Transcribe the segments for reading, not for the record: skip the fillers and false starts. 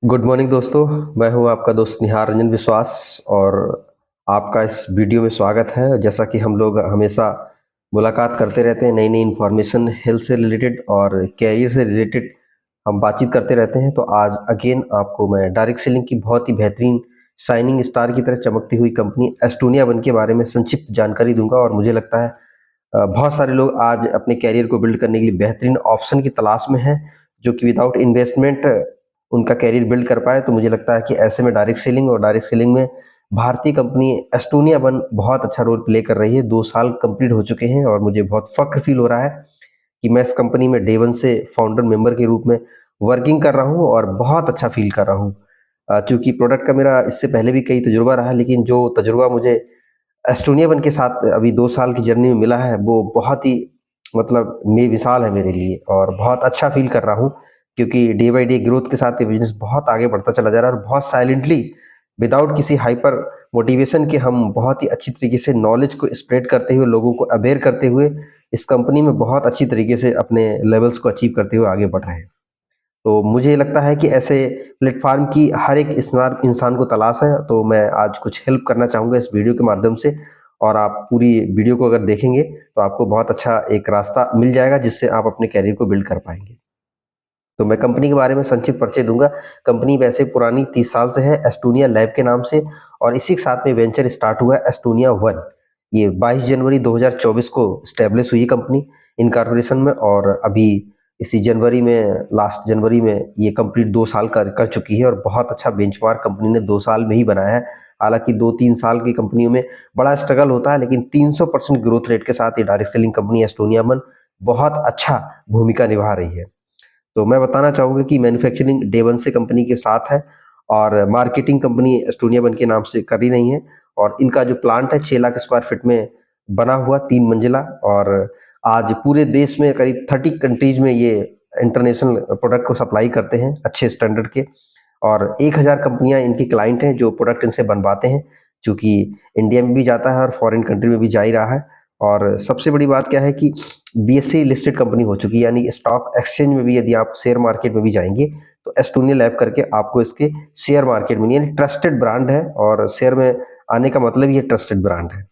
Good morning दोस्तों। मैं हूं आपका दोस्त निहार रंजन विश्वास और आपका इस वीडियो में स्वागत है। जैसा कि हम लोग हमेशा मुलाकात करते रहते हैं, नई नई इन्फॉर्मेशन हेल्थ से रिलेटेड और कैरियर से रिलेटेड हम बातचीत करते रहते हैं। तो आज अगेन आपको मैं डायरेक्ट सेलिंग की बहुत ही बेहतरीन शाइनिंग स्टार की तरह चमकती हुई कंपनी एस्टोनिया वन के बारे में संक्षिप्त जानकारी दूंगा। और मुझे लगता है बहुत सारे लोग आज अपने कैरियर को बिल्ड करने के लिए बेहतरीन ऑप्शन की तलाश में हैं, जो कि विदाउट इन्वेस्टमेंट उनका कैरियर बिल्ड कर पाए। तो मुझे लगता है कि ऐसे में डायरेक्ट सेलिंग में भारतीय कंपनी एस्टोनिया वन बहुत अच्छा रोल प्ले कर रही है। 2 साल कंप्लीट हो चुके हैं और मुझे बहुत फख्र फील हो रहा है कि मैं इस कंपनी में डे वन से फाउंडर मेंबर के रूप में वर्किंग कर रहा हूँ और बहुत अच्छा फील कर रहा हूँ। चूंकि प्रोडक्ट का मेरा इससे पहले भी कई तजुर्बा रहा है, लेकिन जो तजुर्बा मुझे एस्टोनिया वन के साथ अभी 2 साल की जर्नी में मिला है वो बहुत ही मतलब बेमिसाल है मेरे लिए और बहुत अच्छा फील कर रहा हूँ। क्योंकि डे बाय डे ग्रोथ के साथ ये बिजनेस बहुत आगे बढ़ता चला जा रहा है और बहुत साइलेंटली विदाउट किसी हाइपर मोटिवेशन के हम बहुत ही अच्छी तरीके से नॉलेज को स्प्रेड करते हुए, लोगों को अवेयर करते हुए इस कंपनी में बहुत अच्छी तरीके से अपने लेवल्स को अचीव करते हुए आगे बढ़ रहे हैं। तो मुझे लगता है कि ऐसे प्लेटफॉर्म की हर एक इंसान को तलाश है। तो मैं आज कुछ हेल्प करना चाहूँगा इस वीडियो के माध्यम से। और आप पूरी वीडियो को अगर देखेंगे तो आपको बहुत अच्छा एक रास्ता मिल जाएगा जिससे आप अपने कैरियर को बिल्ड कर पाएंगे। तो मैं कंपनी के बारे में संक्षिप्त परिचय दूंगा। कंपनी वैसे पुरानी 30 साल से है, एस्टोनिया लैब के नाम से। और इसी के साथ में वेंचर स्टार्ट हुआ है एस्टोनिया वन। ये 22 जनवरी 2024 को स्टैब्लिश हुई कंपनी इनकॉर्पोरेशन में। और अभी इसी जनवरी में, लास्ट जनवरी में ये कंप्लीट 2 साल कर चुकी है। और बहुत अच्छा बेंचमार्क कंपनी ने 2 साल में ही बनाया है। हालांकि 2-3 साल की कंपनियों में बड़ा स्ट्रगल होता है, लेकिन 300% ग्रोथ रेट के साथ ये direct selling company Estonia one बहुत अच्छा भूमिका निभा रही है। तो मैं बताना चाहूँगा कि मैन्युफैक्चरिंग डे वन से कंपनी के साथ है और मार्केटिंग कंपनी एस्टोनिया वन के नाम से कर ही नहीं है। और इनका जो प्लांट है 6 लाख स्क्वायर फीट में बना हुआ, 3 मंजिला। और आज पूरे देश में करीब 30 कंट्रीज में ये इंटरनेशनल प्रोडक्ट को सप्लाई करते हैं अच्छे स्टैंडर्ड के। और 1000 कंपनियां इनकी क्लाइंट हैं जो प्रोडक्ट इनसे बनवाते हैं, चूँकि इंडिया में भी जाता है और फॉरेन कंट्री में भी जा ही रहा है। और सबसे बड़ी बात क्या है कि बीएससी लिस्टेड कंपनी हो चुकी है, यानी स्टॉक एक्सचेंज में भी यदि आप शेयर मार्केट में भी जाएंगे तो एस्टोनिया लैब करके आपको इसके शेयर मार्केट में, यानी ट्रस्टेड ब्रांड है। और शेयर में आने का मतलब ये ट्रस्टेड ब्रांड है।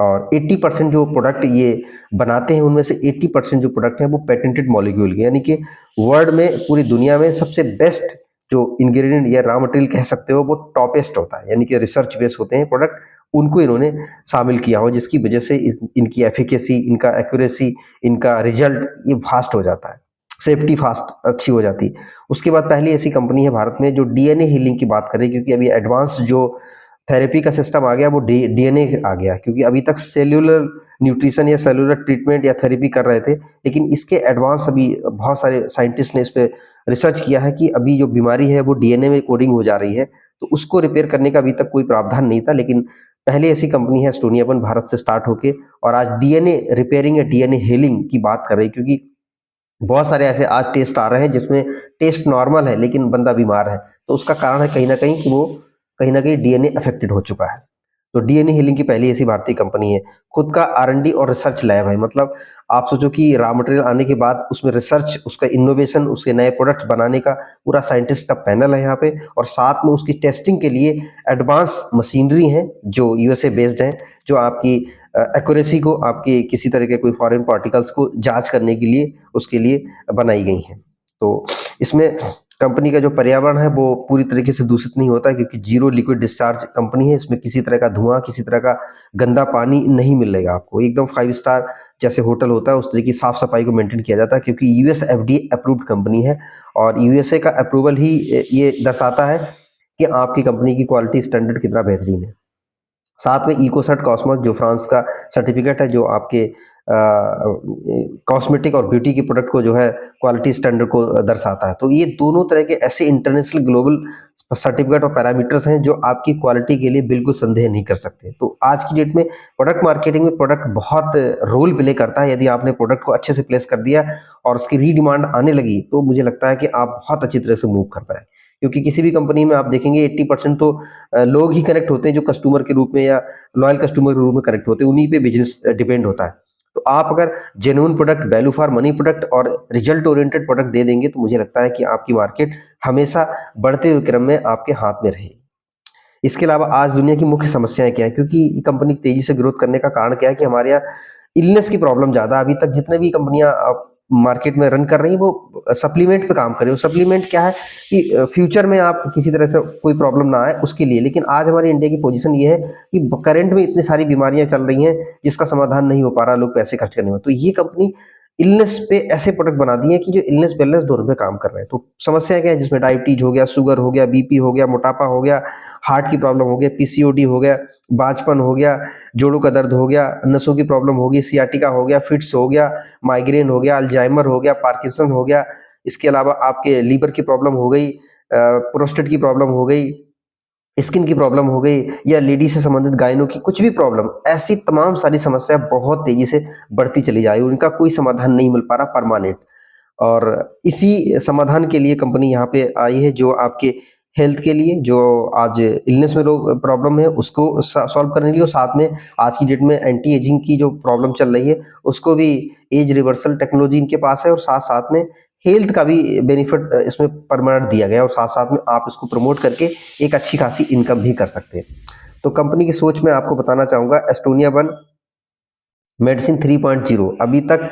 और 80% जो प्रोडक्ट ये बनाते हैं उनमें से 80% जो प्रोडक्ट हैं वो पेटेंटेड मॉलिक्यूल के, यानी कि वर्ल्ड में, पूरी दुनिया में सबसे बेस्ट जो इंग्रेडिएंट या रॉ मटेरियल कह सकते हो वो टॉपेस्ट होता है, यानी कि रिसर्च बेस्ड होते हैं प्रोडक्ट, उनको इन्होंने शामिल किया हो, जिसकी वजह से इनकी एफिकेसी, इनका एक्यूरेसी, इनका रिजल्ट ये फास्ट हो जाता है, सेफ्टी फास्ट अच्छी हो जाती है। उसके बाद पहली ऐसी कंपनी है भारत में जो डीएनए हीलिंग की बात करें, क्योंकि अभी एडवांस जो थेरेपी का सिस्टम आ गया वो डीएनए आ गया। क्योंकि अभी तक सेल्यूलर न्यूट्रिशन या सेल्यूलर ट्रीटमेंट या थेरेपी कर रहे थे, लेकिन इसके एडवांस अभी बहुत सारे साइंटिस्ट ने इस पे रिसर्च किया है कि अभी जो बीमारी है वो डीएनए में कोडिंग हो जा रही है, तो उसको रिपेयर करने का अभी तक कोई प्रावधान नहीं था। लेकिन पहले ऐसी कंपनी है एस्टोनिया वन भारत से स्टार्ट होके और आज डीएनए रिपेयरिंग या डीएनए हीलिंग की बात कर रही है। क्योंकि बहुत सारे ऐसे आज टेस्ट आ रहे हैं जिसमें टेस्ट नॉर्मल है लेकिन बंदा बीमार है, तो उसका कारण है कहीं ना कहीं कि वो कहीं ना कहीं डीएनए अफेक्टेड हो चुका है। तो डीएनए हीलिंग की पहली ऐसी भारतीय कंपनी है। खुद का आर&डी और रिसर्च लैब है। मतलब आप सोचो कि रॉ मटेरियल आने के बाद उसमें रिसर्च, उसका इनोवेशन, उसके नए प्रोडक्ट बनाने का पूरा साइंटिस्ट का पैनल है यहाँ पे। और साथ में उसकी टेस्टिंग के लिए एडवांस मशीनरी है जो यूएसए बेस्ड है, जो आपकी एक्यूरेसी को, आपके किसी तरह के कोई फॉरेन पार्टिकल्स को जांच करने के लिए, उसके लिए बनाई गई हैं। तो इसमें कंपनी का जो पर्यावरण है वो पूरी तरीके से दूषित नहीं होता है, क्योंकि जीरो लिक्विड डिस्चार्ज कंपनी है। इसमें किसी तरह का धुआं, किसी तरह का गंदा पानी नहीं मिलेगा आपको। एकदम 5 स्टार जैसे होटल होता है उस तरह की साफ सफाई को मेंटेन किया जाता है, क्योंकि यूएस एफडीए अप्रूव्ड कंपनी है। और यूएसए का अप्रूवल ही ये दर्शाता है कि आपकी कंपनी की क्वालिटी स्टैंडर्ड कितना बेहतरीन है। साथ में इकोसर्ट कॉस्मोस जो फ्रांस का सर्टिफिकेट है, जो आपके कॉस्मेटिक और ब्यूटी के प्रोडक्ट को जो है क्वालिटी स्टैंडर्ड को दर्शाता है। तो ये दोनों तरह के ऐसे इंटरनेशनल ग्लोबल सर्टिफिकेट और पैरामीटर्स हैं जो आपकी क्वालिटी के लिए बिल्कुल संदेह नहीं कर सकते। तो आज की डेट में प्रोडक्ट मार्केटिंग में प्रोडक्ट बहुत रोल प्ले करता है। यदि आपने प्रोडक्ट को अच्छे से प्लेस कर दिया और उसकी रीडिमांड आने लगी, तो मुझे लगता है कि आप बहुत अच्छी तरह से मूव कर पाए। क्योंकि किसी भी कंपनी में आप देखेंगे 80% तो लोग ही कनेक्ट होते हैं जो कस्टमर के रूप में या लॉयल कस्टमर के रूप में कनेक्ट होते हैं, उन्हीं पे बिजनेस डिपेंड होता है। तो आप अगर genuine product, value for money product और रिजल्ट ओरिएंटेड प्रोडक्ट दे देंगे, तो मुझे लगता है कि आपकी मार्केट हमेशा बढ़ते हुए क्रम में आपके हाथ में रहे। इसके अलावा आज दुनिया की मुख्य समस्याएं क्या है, क्योंकि कंपनी तेजी से ग्रोथ करने का कारण क्या है कि हमारे यहाँ इलनेस की प्रॉब्लम ज्यादा है। अभी तक जितने भी कंपनियां मार्केट में रन कर रही हैं वो सप्लीमेंट पे काम कर रही है। सप्लीमेंट क्या है कि फ्यूचर में आप किसी तरह से कोई प्रॉब्लम ना आए उसके लिए। लेकिन आज हमारी इंडिया की पोजीशन ये है कि करंट में इतनी सारी बीमारियां चल रही हैं जिसका समाधान नहीं हो पा रहा, लोग पैसे खर्च करने में। तो ये कंपनी इलनेस पे ऐसे प्रोडक्ट बना दिए हैं कि जो इलनेस वेलनेस दोनों पे काम कर रहे हैं। तो समस्या क्या है, जिसमें डायबिटीज हो गया, शुगर हो गया, बीपी हो गया, मोटापा हो गया, हार्ट की प्रॉब्लम हो गया, पीसीओडी हो गया, बांझपन हो गया, जोड़ों का दर्द हो गया, नसों की प्रॉब्लम हो गई, सियाटिका हो गया, फिट्स हो गया, माइग्रेन हो गया, अल्जाइमर हो गया, पार्किंसन हो गया। इसके अलावा आपके लीवर की प्रॉब्लम हो गई, प्रोस्टेट की प्रॉब्लम हो गई, स्किन की प्रॉब्लम हो गई, या लेडी से संबंधित गायनों की कुछ भी प्रॉब्लम, ऐसी तमाम सारी समस्या बहुत तेजी से बढ़ती चली जा रही है। उनका कोई समाधान नहीं मिल पा रहा परमानेंट। और इसी समाधान के लिए कंपनी यहाँ पे आई है, जो आपके हेल्थ के लिए, जो आज इलनेस में लोग प्रॉब्लम है उसको सॉल्व करने के लिए, और साथ में आज की डेट में एंटी एजिंग की जो प्रॉब्लम चल रही है उसको भी एज रिवर्सल टेक्नोलॉजी इनके पास है। और साथ साथ में हेल्थ का भी बेनिफिट इसमें परमानेंट दिया गया है, और साथ साथ में आप इसको प्रमोट करके एक अच्छी खासी इनकम भी कर सकते हैं। तो कंपनी की सोच में आपको बताना चाहूंगा, एस्टोनिया वन मेडिसिन 3.0। अभी तक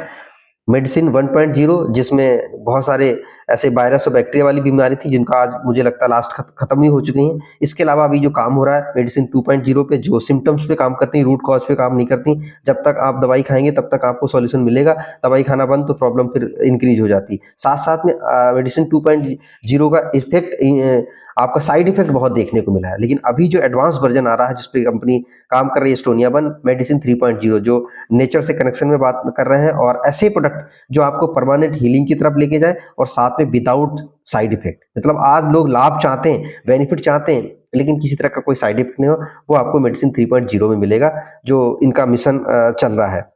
मेडिसिन 1.0 जिसमें बहुत सारे ऐसे वायरस और बैक्टीरिया वाली बीमारी थी जिनका आज मुझे लगता है लास्ट खत्म ही हो चुकी हैं। इसके अलावा अभी जो काम हो रहा है मेडिसिन 2.0 पे, जो सिम्टम्स पे काम करती हैं, रूट कॉज पे काम नहीं करती। जब तक आप दवाई खाएंगे तब तक आपको सॉल्यूशन मिलेगा, दवाई खाना बंद तो प्रॉब्लम फिर इंक्रीज हो जाती। साथ साथ में मेडिसिन 2.0 का इफेक्ट, आपका साइड इफेक्ट बहुत देखने को मिला है। लेकिन अभी जो एडवांस वर्जन आ रहा है जिसपे कंपनी काम कर रही है, एस्टोनिया वन मेडिसिन 3.0, जो नेचर से कनेक्शन में बात कर रहे हैं, और ऐसे प्रोडक्ट जो आपको परमानेंट हीलिंग की तरफ लेके जाए और साथ में विदाउट साइड इफेक्ट। मतलब आज लोग लाभ चाहते हैं, बेनिफिट चाहते हैं, लेकिन किसी तरह का कोई साइड इफेक्ट नहीं हो, वो आपको मेडिसिन 3.0 में मिलेगा, जो इनका मिशन चल रहा है।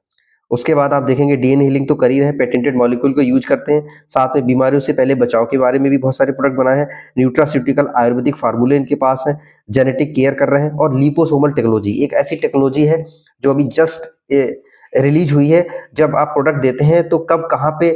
उसके बाद आप देखेंगे डीएनए हीलिंग तो कर ही रहे हैं, पेटेंटेड मॉलिक्यूल को यूज करते हैं। साथ में बीमारियों से पहले बचाव के बारे में भी बहुत सारे प्रोडक्ट बनाए हैं। न्यूट्रास्यूटिकल आयुर्वेदिक फार्मूले इनके पास है, जेनेटिक केयर कर रहे हैं, और लिपोसोमल टेक्नोलॉजी एक ऐसी टेक्नोलॉजी है जो अभी जस्ट रिलीज हुई है। जब आप प्रोडक्ट देते हैं तो कब कहाँ पे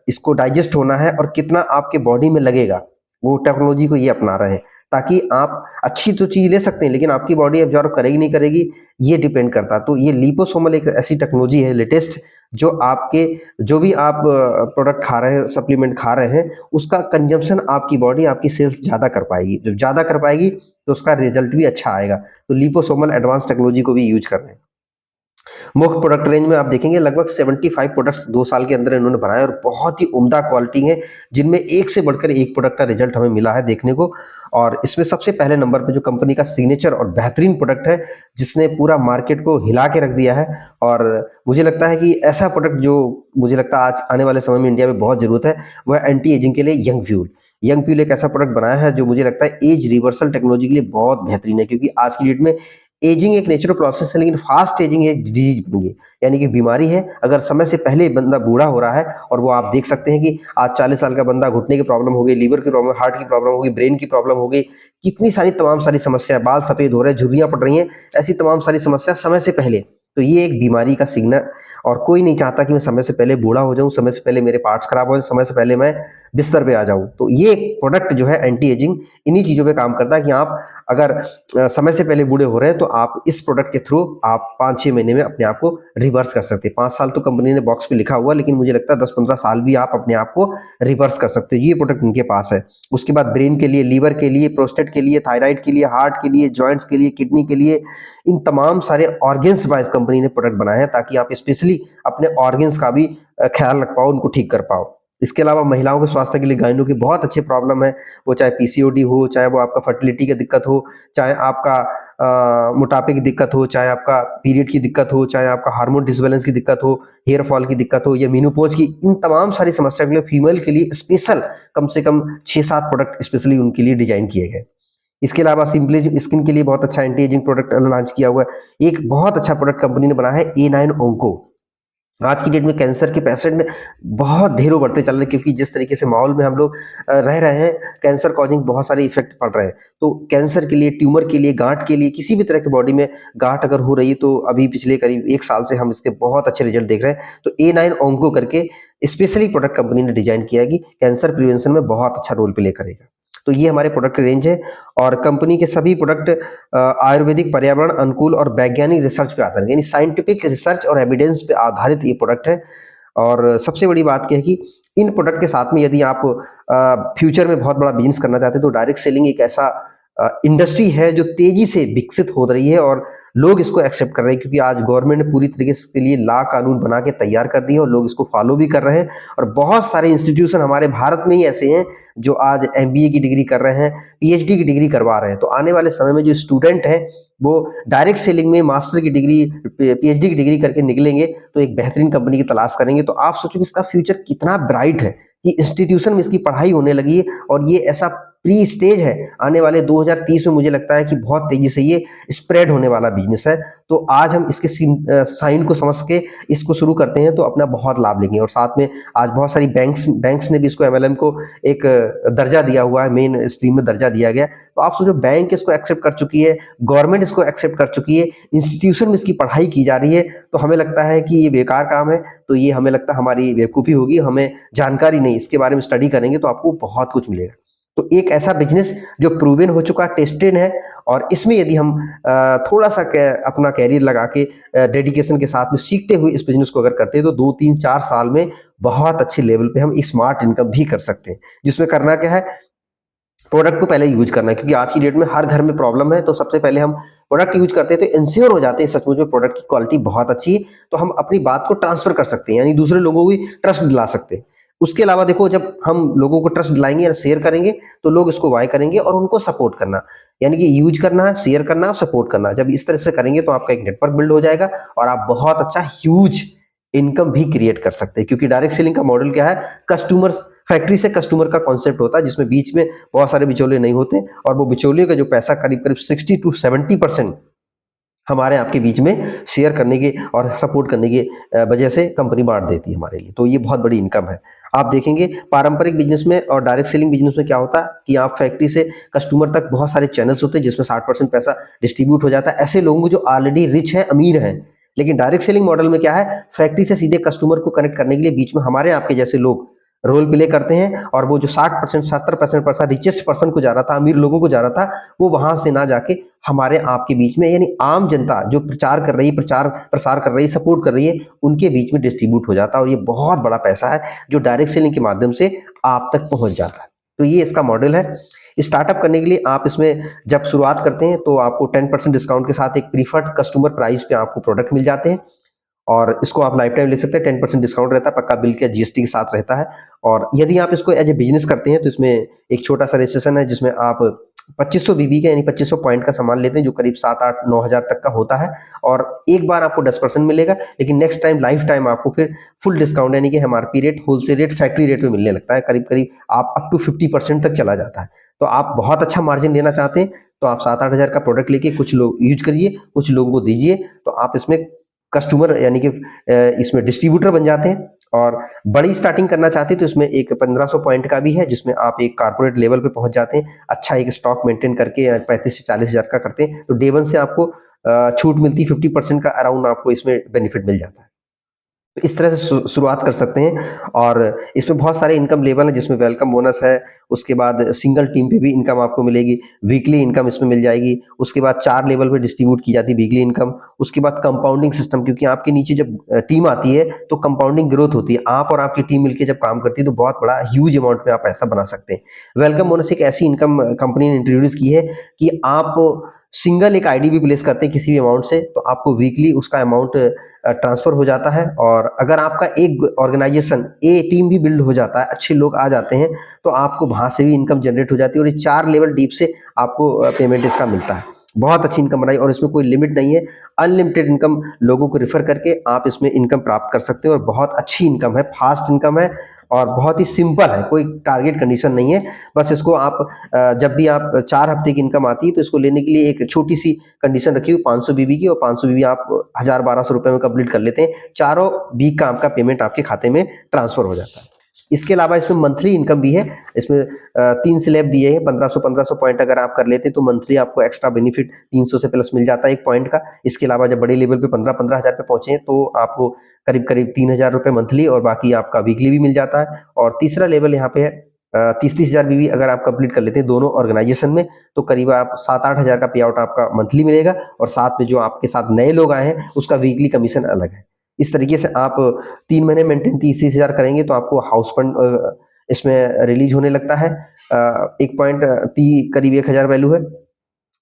इसको डाइजेस्ट होना है और कितना आपके बॉडी में लगेगा, वो टेक्नोलॉजी को ये अपना रहे हैं, ताकि आप अच्छी तो चीज ले सकते हैं लेकिन आपकी बॉडी एब्जॉर्ब करेगी नहीं करेगी ये डिपेंड करता है। तो ये लिपोसोमल एक ऐसी टेक्नोलॉजी है लेटेस्ट, जो आपके जो भी आप प्रोडक्ट खा रहे हैं, सप्लीमेंट खा रहे हैं, उसका कंजम्पशन आपकी बॉडी, आपकी सेल्स ज्यादा कर पाएगी। जब ज्यादा कर पाएगी तो उसका रिजल्ट भी अच्छा आएगा। तो लिपोसोमल एडवांस टेक्नोलॉजी को भी यूज कर रहे हैं। मुख्य प्रोडक्ट रेंज में आप देखेंगे लगभग 75 प्रोडक्ट्स 2 साल के अंदर इन्होंने बनाए, और बहुत ही उम्दा क्वालिटी है, जिनमें एक से बढ़कर एक प्रोडक्ट का रिजल्ट हमें मिला है देखने को। और इसमें सबसे पहले नंबर पे जो कंपनी का सिग्नेचर और बेहतरीन प्रोडक्ट है, जिसने पूरा मार्केट को हिला के रख दिया है। और मुझे लगता है कि ऐसा प्रोडक्ट जो मुझे लगता है आज आने वाले समय में इंडिया में बहुत जरूरत है, वह एंटी एजिंग के लिए यंग फ्यूल। यंग फ्यूल एक ऐसा प्रोडक्ट बनाया है जो मुझे लगता है एज रिवर्सल टेक्नोलॉजी के लिए बहुत बेहतरीन है, क्योंकि आज की डेट में एजिंग एक नेचुरल प्रोसेस है, लेकिन फास्ट एजिंग एक डिजीज बन गई, यानी कि बीमारी है। अगर समय से पहले बंदा बूढ़ा हो रहा है, और वो आप देख सकते हैं कि आज 40 साल का बंदा घुटने की प्रॉब्लम हो गई, लीवर की प्रॉब्लम, हार्ट की प्रॉब्लम हो गई, ब्रेन की प्रॉब्लम हो गई, कितनी सारी तमाम सारी समस्या, बाल सफेद हो रहे हैं, झुर्रियां पड़ रही हैं, ऐसी तमाम सारी समस्या समय से पहले। तो ये एक बीमारी का सिग्नल, और कोई नहीं चाहता कि मैं समय से पहले बूढ़ा हो जाऊं, समय से पहले मेरे पार्ट्स खराब हो जाए, समय से पहले मैं बिस्तर पे आ जाऊं। तो ये प्रोडक्ट जो है एंटी एजिंग इन्हीं चीजों पे काम करता है, कि आप अगर समय से पहले बूढ़े हो रहे हैं तो आप इस प्रोडक्ट के थ्रू आप 5-6 महीने में अपने आप को रिवर्स कर सकते हैं। 5 साल तो कंपनी ने बॉक्स पे लिखा हुआ, लेकिन मुझे लगता है 10-15 साल भी आप अपने आप को रिवर्स कर सकते हैं। ये प्रोडक्ट इनके पास है। उसके बाद ब्रेन के लिए, लीवर के लिए, प्रोस्टेट के लिए, थायराइड के लिए, हार्ट के लिए, जॉइंट्स के लिए, किडनी के लिए, इन तमाम सारे ऑर्गेन्स वाइज कंपनी ने प्रोडक्ट बनाए हैं, ताकि आप स्पेशली अपने ऑर्गेन्स का भी ख्याल रख पाओ, उनको ठीक कर पाओ। इसके अलावा महिलाओं के स्वास्थ्य के लिए गायनों की बहुत अच्छे प्रॉब्लम है, वो चाहे पीसीओडी हो, चाहे वो आपका फर्टिलिटी की दिक्कत हो, चाहे आपका मोटापे की दिक्कत हो, चाहे आपका पीरियड की दिक्कत हो, चाहे आपका हार्मोन डिसबैलेंस की दिक्कत हो, हेयर फॉल की दिक्कत हो, या मेनोपॉज की, इन तमाम सारी समस्या के लिए फीमेल के लिए स्पेशल कम से कम 6-7 प्रोडक्ट स्पेशली उनके लिए डिजाइन किए गए। इसके अलावा सिंपली स्किन के लिए बहुत अच्छा एंटी एजिंग प्रोडक्ट लॉन्च किया हुआ है। एक बहुत अच्छा प्रोडक्ट कंपनी ने बनाया है A9 ओंको। आज की डेट में कैंसर के पेशेंट बहुत ढेरों बढ़ते चल रहे हैं, क्योंकि जिस तरीके से माहौल में हम लोग रह रहे हैं, कैंसर कॉजिंग बहुत सारे इफेक्ट पड़ रहे हैं। तो कैंसर के लिए, ट्यूमर के लिए, गांठ के लिए, किसी भी तरह की बॉडी में गांठ अगर हो रही है, तो अभी पिछले करीब 1 साल से हम इसके बहुत अच्छे रिजल्ट देख रहे हैं। तो A9 ओंको करके स्पेशली प्रोडक्ट कंपनी ने डिजाइन किया है कि कैंसर प्रिवेंशन में बहुत अच्छा रोल प्ले करेगा। तो ये हमारे प्रोडक्ट रेंज है, और कंपनी के सभी प्रोडक्ट आयुर्वेदिक, पर्यावरण अनुकूल और वैज्ञानिक रिसर्च पे आधारित, यानी साइंटिफिक रिसर्च और एविडेंस पे आधारित ये प्रोडक्ट है। और सबसे बड़ी बात क्या है कि इन प्रोडक्ट के साथ में यदि आप फ्यूचर में बहुत बड़ा बिजनेस करना चाहते हैं, तो डायरेक्ट सेलिंग एक ऐसा इंडस्ट्री है जो तेजी से विकसित हो रही है, और लोग इसको एक्सेप्ट कर रहे हैं, क्योंकि आज गवर्नमेंट ने पूरी तरीके से इसके लिए लॉ कानून बना के तैयार कर दिए और लोग इसको फॉलो भी कर रहे हैं। और बहुत सारे इंस्टीट्यूशन हमारे भारत में ही ऐसे हैं जो आज MBA की डिग्री कर रहे हैं, PhD की डिग्री करवा रहे हैं। तो आने वाले समय में जो स्टूडेंट है वो डायरेक्ट सेलिंग में मास्टर की डिग्री, PhD की डिग्री करके निकलेंगे, तो एक बेहतरीन कंपनी की तलाश करेंगे। तो आप सोचो कि इसका फ्यूचर कितना ब्राइट है, कि इंस्टीट्यूशन में इसकी पढ़ाई होने लगी है, और ये ऐसा प्री स्टेज है। आने वाले 2030 में मुझे लगता है कि बहुत तेजी से ये स्प्रेड होने वाला बिजनेस है। तो आज हम इसके साइन को समझ के इसको शुरू करते हैं, तो अपना बहुत लाभ लेंगे। और साथ में आज बहुत सारी बैंक्स ने भी इसको MLM को एक दर्जा दिया हुआ है, मेन स्ट्रीम में दर्जा दिया गया। तो आप सोचो, बैंक इसको एक्सेप्ट कर चुकी है, गवर्नमेंट इसको एक्सेप्ट कर चुकी है, इंस्टीट्यूशन में इसकी पढ़ाई की जा रही है। तो हमें लगता है कि ये बेकार काम है, तो ये हमें लगता है हमारी बेवकूफ़ी होगी, हमें जानकारी नहीं, इसके बारे में स्टडी करेंगे तो आपको बहुत कुछ मिलेगा। तो एक ऐसा बिजनेस जो प्रूवन हो चुका, टेस्टेड है, और इसमें यदि हम थोड़ा सा अपना कैरियर लगा के डेडिकेशन के साथ में सीखते हुए इस बिजनेस को अगर करते हैं, तो 2 3 4 साल में बहुत अच्छे लेवल पे हम स्मार्ट इनकम भी कर सकते हैं। जिसमें करना क्या है, प्रोडक्ट को पहले यूज करना है, क्योंकि आज की डेट में हर घर में प्रॉब्लम है। तो सबसे पहले हम प्रोडक्ट यूज करते हैं तो इंश्योर हो जाते हैं सचमुच में प्रोडक्ट की क्वालिटी बहुत अच्छी है, तो हम अपनी बात को ट्रांसफर कर सकते हैं, यानी दूसरे लोगों को भी ट्रस्ट दिला सकते हैं। उसके अलावा देखो, जब हम लोगों को ट्रस्ट दिलाएंगे या शेयर करेंगे, तो लोग इसको बाय करेंगे और उनको सपोर्ट करना, यानी कि यूज करना है, शेयर करना और सपोर्ट करना। जब इस तरह से करेंगे तो आपका एक नेटवर्क बिल्ड हो जाएगा, और आप बहुत अच्छा ह्यूज इनकम भी क्रिएट कर सकते हैं। क्योंकि डायरेक्ट सेलिंग का मॉडल क्या है, कस्टमर, फैक्ट्री से कस्टमर का कॉन्सेप्ट होता है, जिसमें बीच में बहुत सारे बिचौलिए नहीं होते, और वो बिचौलियों का जो पैसा करीब करीब 60 to 70% हमारे आपके बीच में शेयर करने के और सपोर्ट करने की वजह से कंपनी बांट देती है हमारे लिए। तो ये बहुत बड़ी इनकम है। आप देखेंगे पारंपरिक बिजनेस में और डायरेक्ट सेलिंग बिजनेस में क्या होता है कि आप फैक्ट्री से कस्टमर तक बहुत सारे चैनल्स होते हैं, जिसमें 60% पैसा डिस्ट्रीब्यूट हो जाता है ऐसे लोगों को जो ऑलरेडी रिच हैं, अमीर हैं। लेकिन डायरेक्ट सेलिंग मॉडल में क्या है, फैक्ट्री से सीधे कस्टमर को कनेक्ट करने के लिए बीच में हमारे आपके जैसे लोग रोल प्ले करते हैं, और वो जो 60% 70% पैसा रिचेस्ट पर्सन को जा रहा था, अमीर लोगों को जा रहा था, वो वहां से ना जाके हमारे आपके बीच में, यानी आम जनता जो प्रचार कर रही है, प्रचार प्रसार कर रही है, सपोर्ट कर रही है, उनके बीच में डिस्ट्रीब्यूट हो जाता है। और ये बहुत बड़ा पैसा है जो डायरेक्ट सेलिंग के माध्यम से आप तक पहुंच जाता है। तो ये इसका मॉडल है। स्टार्टअप करने के लिए आप इसमें जब शुरुआत करते हैं, तो आपको 10% डिस्काउंट के साथ एक प्रीफर्ड कस्टमर प्राइस पे आपको प्रोडक्ट मिल जाते हैं, और इसको आप लाइफ टाइम ले सकते हैं। 10% डिस्काउंट रहता है, पक्का बिल के GST के साथ रहता है। और यदि आप इसको एज ए बिजनेस करते हैं, तो इसमें एक छोटा सा रजिस्ट्रेशन है, जिसमें आप 2500 BB का, यानी 2500 पॉइंट का सामान लेते हैं, जो करीब 7 8 9 हज़ार तक का होता है, और एक बार आपको 10% मिलेगा, लेकिन नेक्स्ट टाइम लाइफ टाइम आपको फिर फुल डिस्काउंट, यानी कि MRP rate, wholesale rate, factory rate में मिलने लगता है। करीब करीब आप अप टू 50% तक चला जाता है। तो आप बहुत अच्छा मार्जिन लेना चाहते हैं, तो आप 7 8 हज़ार का प्रोडक्ट लेके कुछ लोग यूज करिए, कुछ लोगों को दीजिए, तो आप इसमें कस्टमर, यानी कि इसमें डिस्ट्रीब्यूटर बन जाते हैं। और बड़ी स्टार्टिंग करना चाहते हैं, तो इसमें एक 1500 पॉइंट का भी है, जिसमें आप एक कारपोरेट लेवल पे पहुंच जाते हैं, अच्छा एक स्टॉक मेंटेन करके 35 से 40 हज़ार का करते हैं, तो डे वन से आपको छूट मिलती है, 50% का अराउंड आपको इसमें बेनिफिट मिल जाता है। तो इस तरह से शुरुआत कर सकते हैं। और इसमें बहुत सारे इनकम लेवल हैं, जिसमें वेलकम बोनस है, उसके बाद सिंगल टीम पे भी इनकम आपको मिलेगी, वीकली इनकम इसमें मिल जाएगी, उसके बाद 4 लेवल पे डिस्ट्रीब्यूट की जाती है वीकली इनकम। उसके बाद कंपाउंडिंग सिस्टम, क्योंकि आपके नीचे जब टीम आती है, तो कंपाउंडिंग ग्रोथ होती है, आप और आपकी टीम मिलकर जब काम करती है, तो बहुत बड़ा ह्यूज अमाउंट में आप पैसा बना सकते हैं। वेलकम बोनस एक ऐसी इनकम कंपनी ने इंट्रोड्यूस की है कि आप सिंगल एक आईडी भी प्लेस करते हैं किसी भी अमाउंट से, तो आपको वीकली उसका अमाउंट ट्रांसफर हो जाता है। और अगर आपका एक ऑर्गेनाइजेशन, ए टीम भी बिल्ड हो जाता है, अच्छे लोग आ जाते हैं, तो आपको वहां से भी इनकम जनरेट हो जाती है, और ये 4 लेवल डीप से आपको पेमेंट इसका मिलता है। बहुत अच्छी इनकम बनाई, और इसमें कोई लिमिट नहीं है, अनलिमिटेड इनकम लोगों को रिफर करके आप इसमें इनकम प्राप्त कर सकते हो, और बहुत अच्छी इनकम है, फास्ट इनकम है। और बहुत ही सिंपल है, कोई टारगेट कंडीशन नहीं है। बस इसको आप जब भी आप 4 हफ्ते की इनकम आती है तो इसको लेने के लिए एक छोटी-सी कंडीशन रखी हुई 500 बीबी की, और 500 बीबी आप 1000-1200 रुपए में कंप्लीट कर लेते हैं। चारों वीक का आपका पेमेंट आपके खाते में ट्रांसफर हो जाता है। इसके अलावा इसमें मंथली इनकम भी है। इसमें 3 स्लैब दिए हैं, 1500-1500 पॉइंट अगर आप कर लेते हैं तो मंथली आपको एक्स्ट्रा बेनिफिट 300 से प्लस मिल जाता है 1 पॉइंट का। इसके अलावा जब बड़े लेवल पे 15-15 हज़ार पे पहुँचे हैं तो आपको करीब-करीब 3000 रुपए मंथली और बाकी आपका वीकली भी मिल जाता है। और तीसरा लेवल यहाँ पे है 30-30 हज़ार बीवी अगर आप कंप्लीट कर लेते हैं दोनों ऑर्गेनाइजेशन में, तो करीब आप 7-8 हज़ार का पे आउट आपका मंथली मिलेगा, और साथ में जो आपके साथ नए लोग आए हैं उसका वीकली कमीशन अलग है। इस तरीके से आप 3 महीने मेंटेन 30-30 हज़ार करेंगे तो आपको हाउस फंड इसमें रिलीज होने लगता है। 1 पॉइंट करीब 1000 वैल्यू है।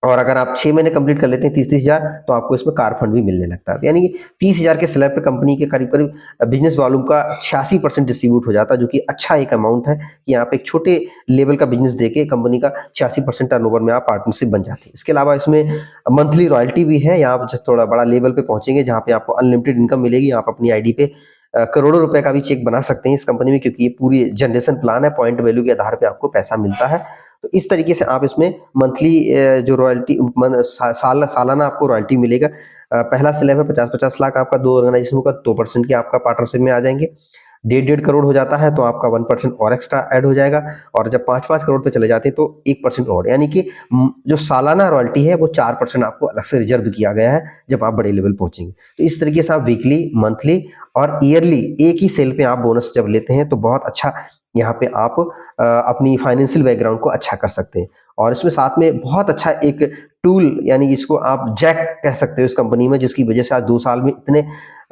और अगर आप 6 महीने कंप्लीट कर लेते हैं 30-30 हज़ार तो आपको इसमें कार फंड भी मिलने लगता है। यानी कि 30 हज़ार के स्लैब पे कंपनी के करीब-करीब बिज़नेस वॉल्यूम का 86% डिस्ट्रीब्यूट हो जाता है, जो कि अच्छा एक अमाउंट है कि आप एक छोटे लेवल का बिज़नेस देके कंपनी का 86% टर्नओवर में आप पार्टनरशिप बन जाते हैं। इसके अलावा इसमें मंथली रॉयल्टी भी है। यहाँ आप जब थोड़ा बड़ा लेवल पे पहुँचेंगे जहाँ पे आपको अनलिमिटेड इनकम मिलेगी, आप अपनी आईडी पे करोड़ों रुपए का भी चेक बना सकते हैं इस कंपनी में, क्योंकि ये पूरी जनरेशन प्लान है, पॉइंट वैल्यू के आधार पे आपको पैसा मिलता है। तो इस तरीके से आप इसमें मंथली जो रॉयल्टी सालाना आपको रॉयल्टी मिलेगा। पहला स्लैब है 50-50 लाख आपका 2 ऑर्गेनाइजेशन का 2% के आपका पार्टनरशिप में आ जाएंगे। 1.5 करोड़ हो जाता है तो आपका 1% और एक्स्ट्रा ऐड हो जाएगा, और जब 5-5 करोड़ पे चले जाते हैं तो 1% और, यानी कि जो सालाना रॉयल्टी है वो 4% आपको अलग से रिजर्व किया गया है जब आप बड़े लेवल पहुंचेंगे। तो इस तरीके से आप वीकली, मंथली और ईयरली एक ही सेल पे आप बोनस जब लेते हैं तो बहुत अच्छा यहाँ पे आप अपनी फाइनेंशियल बैकग्राउंड को अच्छा कर सकते हैं। और इसमें साथ में बहुत अच्छा एक टूल, यानी इसको आप जैक कह सकते हो इस कंपनी में, जिसकी वजह से आज 2 साल में इतने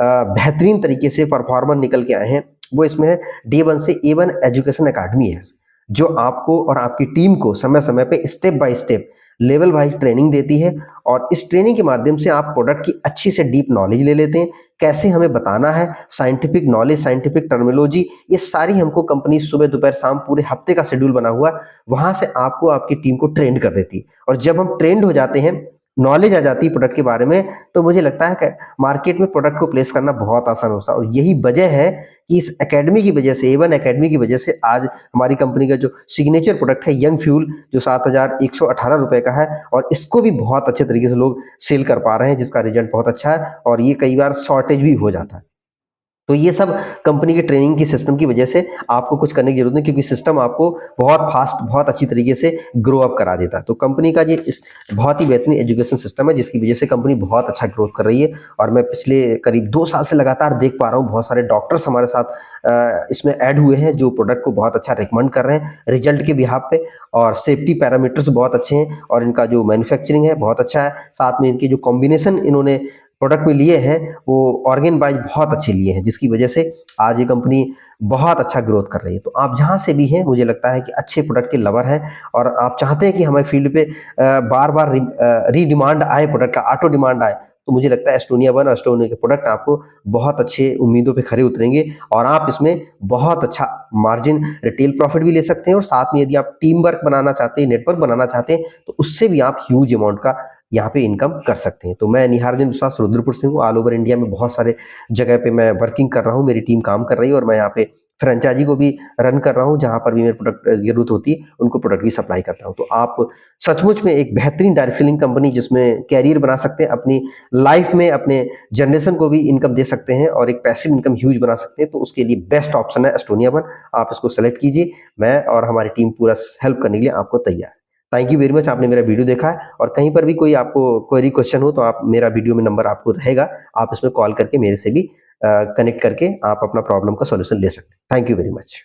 बेहतरीन तरीके से परफॉर्मर निकल के आए हैं, वो इसमें है डे 1 से A1 एजुकेशन अकेडमी है, जो आपको और आपकी टीम को समय-समय पे step by step level wise training देती है। और इस ट्रेनिंग के माध्यम से आप प्रोडक्ट की अच्छी से डीप नॉलेज ले लेते हैं, कैसे हमें बताना है, साइंटिफिक नॉलेज, साइंटिफिक टर्मिनोलॉजी, ये सारी हमको कंपनी सुबह दोपहर शाम पूरे हफ्ते का शेड्यूल बना हुआ, वहां से आपको आपकी टीम को ट्रेंड कर देती है। और जब हम ट्रेंड हो जाते हैं, नॉलेज आ जाती है प्रोडक्ट के बारे में, तो मुझे लगता है कि मार्केट में प्रोडक्ट को प्लेस करना बहुत आसान होता है। और यही वजह है कि इस एकेडमी की वजह से, A1 एकेडमी की वजह से आज हमारी कंपनी का जो सिग्नेचर प्रोडक्ट है यंग फ्यूल, जो 7118 रुपए का है, और इसको भी बहुत अच्छे तरीके से लोग सेल कर पा रहे हैं, जिसका रिजल्ट बहुत अच्छा है, और ये कई बार शॉर्टेज भी हो जाता है। तो ये सब कंपनी के ट्रेनिंग की सिस्टम की वजह से आपको कुछ करने की जरूरत नहीं, क्योंकि सिस्टम आपको बहुत फास्ट, बहुत अच्छी तरीके से ग्रो अप करा देता है। तो कंपनी का ये इस बहुत ही बेहतरीन एजुकेशन सिस्टम है, जिसकी वजह से कंपनी बहुत अच्छा ग्रोथ कर रही है। और मैं पिछले करीब 2 साल से लगातार देख पा रहा हूँ बहुत सारे डॉक्टर्स हमारे साथ इसमें ऐड हुए हैं, जो प्रोडक्ट को बहुत अच्छा रिकमेंड कर रहे हैं रिजल्ट के बिहाफ पे। और सेफ्टी पैरामीटर्स बहुत अच्छे हैं, और इनका जो मैन्युफैक्चरिंग है बहुत अच्छा है। साथ में इनके जो कॉम्बिनेशन इन्होंने प्रोडक्ट में लिए हैं वो ऑर्गेन वाइज बहुत अच्छे लिए हैं, जिसकी वजह से आज ये कंपनी बहुत अच्छा ग्रोथ कर रही है। तो आप जहाँ से भी हैं, मुझे लगता है कि अच्छे प्रोडक्ट के लवर हैं, और आप चाहते हैं कि हमारे फील्ड पे बार बार री डिमांड आए, प्रोडक्ट का ऑटो डिमांड आए, तो मुझे लगता है एस्टोनिया 1 और एस्टोनिया के प्रोडक्ट आपको बहुत अच्छे उम्मीदों पे खरे उतरेंगे, और आप इसमें बहुत अच्छा मार्जिन रिटेल प्रॉफिट भी ले सकते हैं। और साथ में यदि आप टीम वर्क बनाना चाहते हैं, नेटवर्क बनाना चाहते हैं, तो उससे भी आप ह्यूज अमाउंट का यहाँ पे इनकम कर सकते हैं। तो मैं निहार रंजन विश्वास रुद्रपुर से हूँ। ऑल ओवर इंडिया में बहुत सारे जगह पे मैं वर्किंग कर रहा हूँ, मेरी टीम काम कर रही है, और मैं यहाँ पे फ्रेंचाइजी को भी रन कर रहा हूँ, जहाँ पर भी मेरे प्रोडक्ट जरूरत होती है उनको प्रोडक्ट भी सप्लाई करता हूँ। तो आप सचमुच में एक बेहतरीन डायरेक्ट सेलिंग कंपनी, जिसमें कैरियर बना सकते हैं, अपनी लाइफ में अपने जनरेशन को भी इनकम दे सकते हैं, और एक पैसिव इनकम ह्यूज बना सकते हैं, तो उसके लिए बेस्ट ऑप्शन है एस्टोनिया 1। आप इसको सेलेक्ट कीजिए, मैं और हमारी टीम पूरा हेल्प करने के लिए आपको तैयार है। थैंक यू वेरी मच, आपने मेरा वीडियो देखा है। और कहीं पर भी कोई आपको क्वेरी क्वेश्चन हो तो आप, मेरा वीडियो में नंबर आपको रहेगा, आप इसमें कॉल करके मेरे से भी कनेक्ट करके आप अपना प्रॉब्लम का सॉल्यूशन ले सकते हैं। Thank you very much.